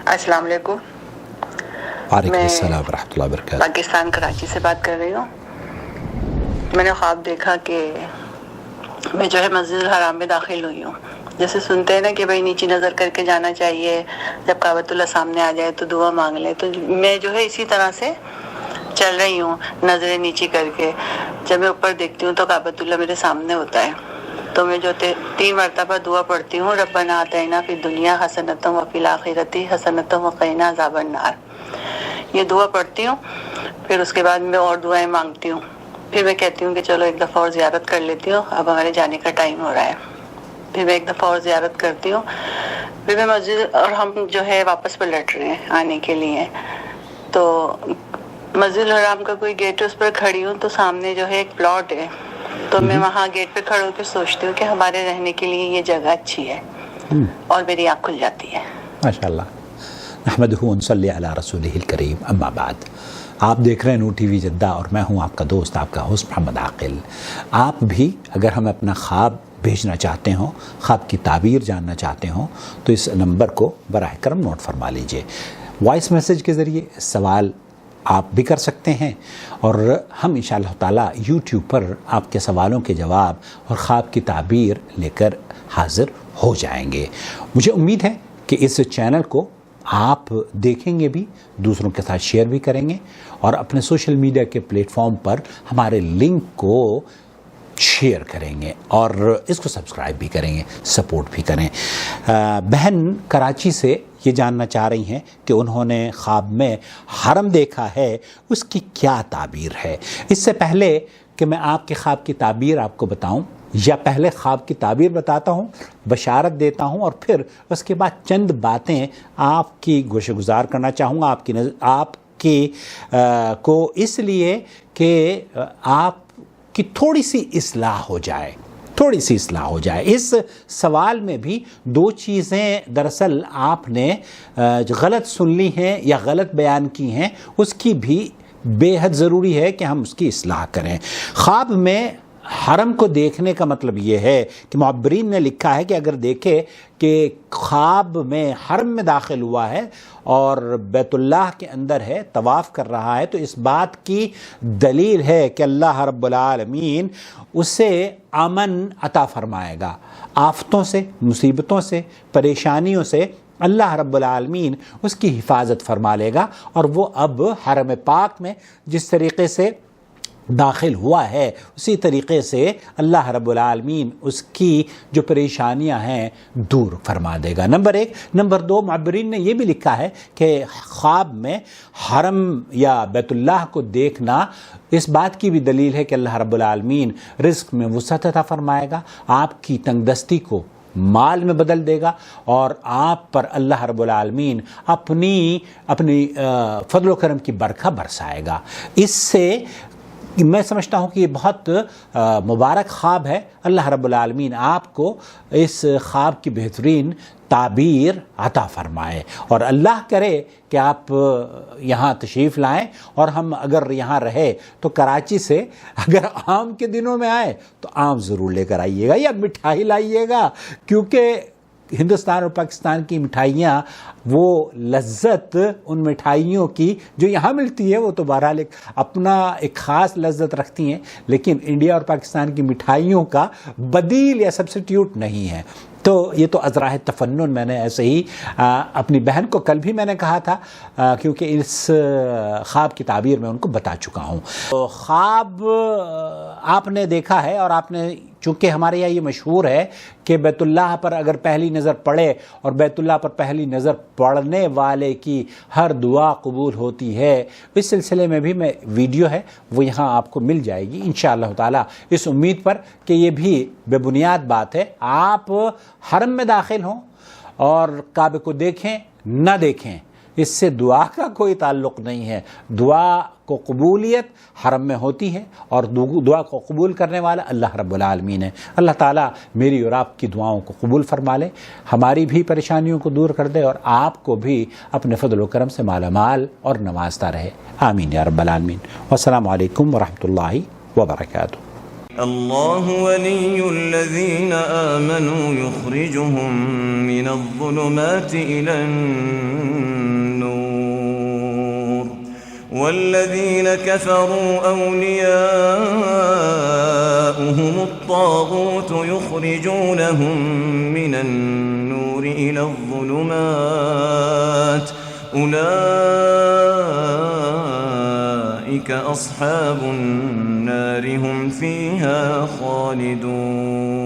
السلام علیکم. وعلیکم السلام ورحمۃ اللہ وبرکاتہ. پاکستان کراچی سے بات کر رہی ہوں. میں نے خواب دیکھا کہ میں جو ہے مسجد الحرام میں داخل ہوئی ہوں. جیسے سنتے ہیں نا کہ بھائی نیچی نظر کر کے جانا چاہیے، جب کعبۃ اللہ سامنے آ جائے تو دعا مانگ لے. تو میں جو ہے اسی طرح سے چل رہی ہوں نظریں نیچی کر کے. جب میں اوپر دیکھتی ہوں تو کعبۃ اللہ میرے سامنے ہوتا ہے. تو میں جو 3 مرتبہ دعا پڑھتی ہوں، ربنا آتینا فی الدنیا حسنۃ وفی الآخرۃ حسنۃ وقنا عذاب النار. یہ دعا پڑھتی ہوں. پھر اس کے بعد میں اور دعائیں مانگتی ہوں. پھر میں کہتی ہوں کہ چلو ایک دفعہ اور زیارت کر لیتی ہوں، اب ہمارے جانے کا ٹائم ہو رہا ہے. پھر میں ایک دفعہ اور زیارت کرتی ہوں. پھر میں مسجد، اور ہم جو ہے واپس پلٹ رہے ہیں آنے کے لیے. تو مسجد الحرام کا کوئی گیٹ اس پر کھڑی ہوں تو سامنے جو ہے ایک پلاٹ ہے. تو میں وہاں گیٹ پہ کھڑ ہو کے سوچتی ہوں کہ ہمارے رہنے کے لیے یہ جگہ اچھی ہے، اور میری آنکھ کھل جاتی ہے. ماشاءاللہ. نحمدہ ونصلی علی رسولہ الکریم. اما بعد، آپ دیکھ رہے ہیں نور ٹی وی جدہ اور میں ہوں آپ کا دوست، آپ کا ہوسٹ محمد عاقل. آپ بھی اگر ہمیں اپنا خواب بھیجنا چاہتے ہوں، خواب کی تعبیر جاننا چاہتے ہوں، تو اس نمبر کو براہ کرم نوٹ فرما لیجئے. وائس میسیج کے ذریعے سوال آپ بھی کر سکتے ہیں، اور ہم انشاءاللہ تعالی یوٹیوب پر آپ کے سوالوں کے جواب اور خواب کی تعبیر لے کر حاضر ہو جائیں گے. مجھے امید ہے کہ اس چینل کو آپ دیکھیں گے بھی، دوسروں کے ساتھ شیئر بھی کریں گے، اور اپنے سوشل میڈیا کے پلیٹ فارم پر ہمارے لنک کو شیئر کریں گے، اور اس کو سبسکرائب بھی کریں گے، سپورٹ بھی کریں. بہن کراچی سے یہ جاننا چاہ رہی ہیں کہ انہوں نے خواب میں حرم دیکھا ہے، اس کی کیا تعبیر ہے. اس سے پہلے کہ میں آپ کے خواب کی تعبیر آپ کو بتاؤں، یا پہلے خواب کی تعبیر بتاتا ہوں، بشارت دیتا ہوں، اور پھر اس کے بعد چند باتیں آپ کی گوشہ گزار کرنا چاہوں گا آپ کی کو، اس لیے کہ آپ کی تھوڑی سی اصلاح ہو جائے. اس سوال میں بھی 2 چیزیں دراصل آپ نے غلط سن لی ہیں یا غلط بیان کی ہیں، اس کی بھی بے حد ضروری ہے کہ ہم اس کی اصلاح کریں. خواب میں حرم کو دیکھنے کا مطلب یہ ہے کہ معبرین نے لکھا ہے کہ اگر دیکھے کہ خواب میں حرم میں داخل ہوا ہے اور بیت اللہ کے اندر ہے، طواف کر رہا ہے، تو اس بات کی دلیل ہے کہ اللہ رب العالمین اسے امن عطا فرمائے گا. آفتوں سے، مصیبتوں سے، پریشانیوں سے اللہ رب العالمین اس کی حفاظت فرما لے گا، اور وہ اب حرم پاک میں جس طریقے سے داخل ہوا ہے اسی طریقے سے اللہ رب العالمین اس کی جو پریشانیاں ہیں دور فرما دے گا. نمبر 1. نمبر 2، معبرین نے یہ بھی لکھا ہے کہ خواب میں حرم یا بیت اللہ کو دیکھنا اس بات کی بھی دلیل ہے کہ اللہ رب العالمین رزق میں وسعت عطا فرمائے گا، آپ کی تنگ دستی کو مال میں بدل دے گا، اور آپ پر اللہ رب العالمین اپنی فضل و کرم کی برکھا برسائے گا. اس سے میں سمجھتا ہوں کہ یہ بہت مبارک خواب ہے. اللہ رب العالمین آپ کو اس خواب کی بہترین تعبیر عطا فرمائے، اور اللہ کرے کہ آپ یہاں تشریف لائیں، اور ہم اگر یہاں رہے تو کراچی سے اگر آم کے دنوں میں آئے تو آم ضرور لے کر آئیے گا، یا مٹھائی لائیے گا، کیونکہ ہندوستان اور پاکستان کی مٹھائیاں، وہ لذت ان مٹھائیوں کی جو یہاں ملتی ہے وہ تو بہرحال اپنا ایک خاص لذت رکھتی ہیں، لیکن انڈیا اور پاکستان کی مٹھائیوں کا بدیل یا سبسٹیوٹ نہیں ہے. تو یہ تو ازراہ تفنن میں نے ایسے ہی اپنی بہن کو کل بھی میں نے کہا تھا، کیونکہ اس خواب کی تعبیر میں ان کو بتا چکا ہوں. تو خواب آپ نے دیکھا ہے، اور آپ نے، چونکہ ہمارے یہاں یہ مشہور ہے کہ بیت اللہ پر اگر پہلی نظر پڑے، اور بیت اللہ پر پہلی نظر پڑنے والے کی ہر دعا قبول ہوتی ہے، اس سلسلے میں بھی میں ویڈیو ہے وہ یہاں آپ کو مل جائے گی انشاءاللہ تعالی، اس امید پر کہ یہ بھی بے بنیاد بات ہے. آپ حرم میں داخل ہوں اور کعبے کو دیکھیں نہ دیکھیں، اس سے دعا کا کوئی تعلق نہیں ہے. دعا کو قبولیت حرم میں ہوتی ہے، اور دعا کو قبول کرنے والا اللہ رب العالمین ہے. اللہ تعالیٰ میری اور آپ کی دعاؤں کو قبول فرما لے، ہماری بھی پریشانیوں کو دور کر دے، اور آپ کو بھی اپنے فضل و کرم سے مالا مال اور نوازتا رہے. آمین یا رب العالمین. والسلام علیکم ورحمۃ اللہ وبرکاتہ. الله ولي الذين آمنوا يخرجهم من الظلمات إلى النور والذين كفروا أولياؤهم الطاغوت يخرجونهم من النور إلى الظلمات أولئك أصحاب النار هم فيها خالدون